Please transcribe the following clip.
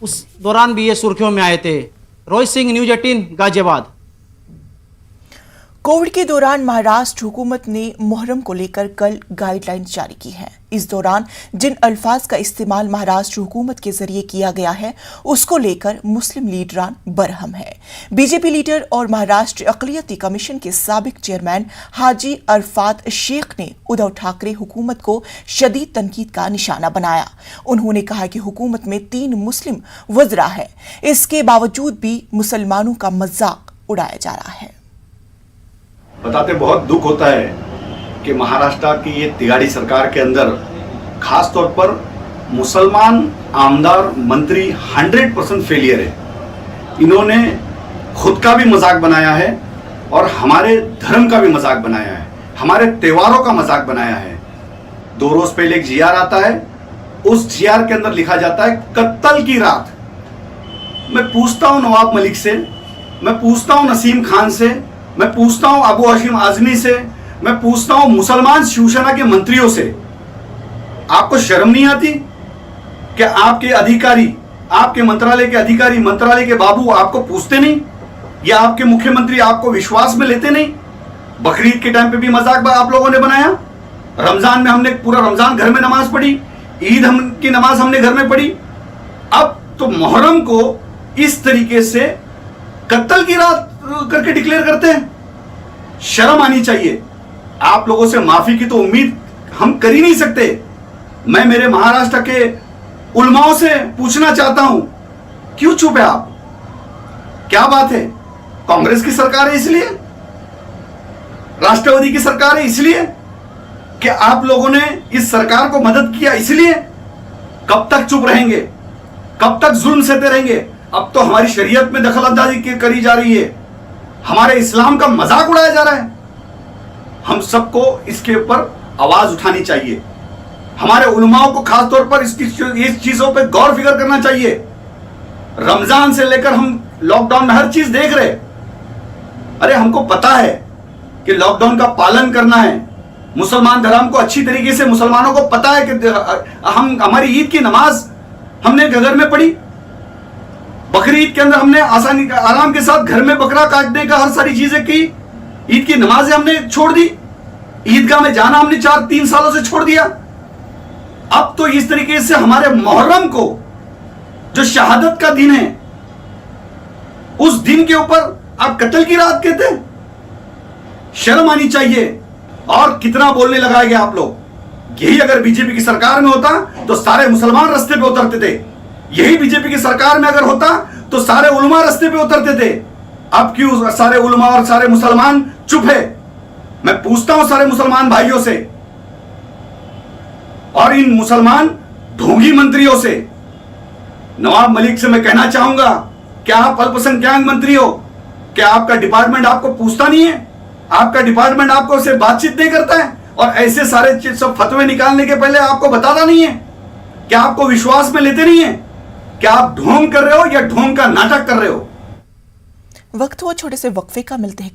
उस दौरान भी ये सुर्खियों में आए थे। रोहित सिंह, न्यूज़ 18, गाजियाबाद। कोविड के दौरान महाराष्ट्र हुकूमत ने मुहर्रम को लेकर कल गाइडलाइन जारी की है। इस दौरान जिन अल्फाज का इस्तेमाल महाराष्ट्र हुकूमत के जरिए किया गया है उसको लेकर मुस्लिम लीडरान बरहम है। बीजेपी लीडर और महाराष्ट्र अक़लियती कमीशन के साबिक चेयरमैन हाजी अरफात शेख ने उद्धव ठाकरे हुकूमत को शदीद तनकीद का निशाना बनाया। उन्होंने कहा कि हुकूमत में 3 मुस्लिम वज़रा है, इसके बावजूद भी मुसलमानों का मजाक उड़ाया जा रहा है। बताते बहुत दुख होता है कि महाराष्ट्र की ये तिगाड़ी सरकार के अंदर खास तौर पर मुसलमान आमदार मंत्री 100% फेलियर है। इन्होंने खुद का भी मजाक बनाया है और हमारे धर्म का भी मजाक बनाया है, हमारे त्योहारों का मजाक बनाया है। 2 रोज पहले एक जीआर आता है, उस जीआर के अंदर लिखा जाता है कत्ल की रात। मैं पूछता हूं नवाब मलिक से, मैं पूछता हूं नसीम खान से, मैं पूछता हूं अबू हाशिम आजमी से, मैं पूछता हूं मुसलमान शिवसेना के मंत्रियों से, आपको शर्म नहीं आती कि आपके अधिकारी, आपके मंत्रालय के अधिकारी, मंत्रालय के बाबू आपको पूछते नहीं, या आपके मुख्यमंत्री आपको विश्वास में लेते नहीं? बकरीद के टाइम पे भी मजाक आप लोगों ने बनाया, रमजान में हमने पूरा रमजान घर में नमाज पढ़ी, ईद की नमाज हमने घर में पढ़ी। अब तो मुहर्रम को इस तरीके से कत्ल की रात करके डिक्लेयर करते हैं। शर्म आनी चाहिए। आप लोगों से माफी की तो उम्मीद हम कर ही नहीं सकते। मैं मेरे महाराष्ट्र के उलमाओं से पूछना चाहता हूं, क्यों चुप है आप? क्या बात है? कांग्रेस की सरकार है इसलिए, राष्ट्रवादी की सरकार है इसलिए, कि आप लोगों ने इस सरकार को मदद किया इसलिए? कब तक चुप रहेंगे? कब तक जुल्म सहते रहेंगे? अब तो हमारी शरीयत में दखलअंदाजी करी जा रही है, हमारे इस्लाम का मजाक उड़ाया जा रहा है। हम सबको इसके ऊपर आवाज उठानी चाहिए। हमारे उलमाओं को खासतौर पर इस चीजों पे गौर फिक्र करना चाहिए। रमजान से लेकर हम लॉकडाउन में हर चीज देख रहे। अरे हमको पता है कि लॉकडाउन का पालन करना है। मुसलमान धर्म को अच्छी तरीके से मुसलमानों को पता है कि हमारी ईद की नमाज हमने घर में पढ़ी, बकरीद के अंदर हमने आसानी आराम के साथ घर में बकरा काटने का हर सारी चीजें की, ईद की नमाजें हमने छोड़ दी, ईदगाह में जाना हमने 4-3 सालों से छोड़ दिया। अब तो इस तरीके से हमारे मुहर्रम को, जो शहादत का दिन है, उस दिन के ऊपर आप कत्ल की रात कहते हैं? शर्म आनी चाहिए। और कितना बोलने लगाए गए आप लोग। यही अगर बीजेपी की सरकार में होता तो सारे मुसलमान रास्ते पे उतरते थे। यही बीजेपी की सरकार में अगर होता तो सारे उलमा रास्ते पे उतरते थे। अब क्यों सारे उलमा और सारे मुसलमान चुप है? मैं पूछता हूं सारे मुसलमान भाइयों से और इन मुसलमान ढोंगी मंत्रियों से, नवाब मलिक से मैं कहना चाहूंगा, क्या आप अल्पसंख्यक मंत्री हो? क्या आपका डिपार्टमेंट आपको पूछता नहीं है? आपका डिपार्टमेंट आपको से बातचीत नहीं करता है? और ऐसे सारे सब फतवे निकालने के पहले आपको बताता नहीं है? क्या आपको विश्वास में लेते नहीं है? क्या आप ढोंग कर रहे हो या ढोंग का नाटक कर रहे हो? वक्त हुआ छोटे से वक्फे का, मिलते हैं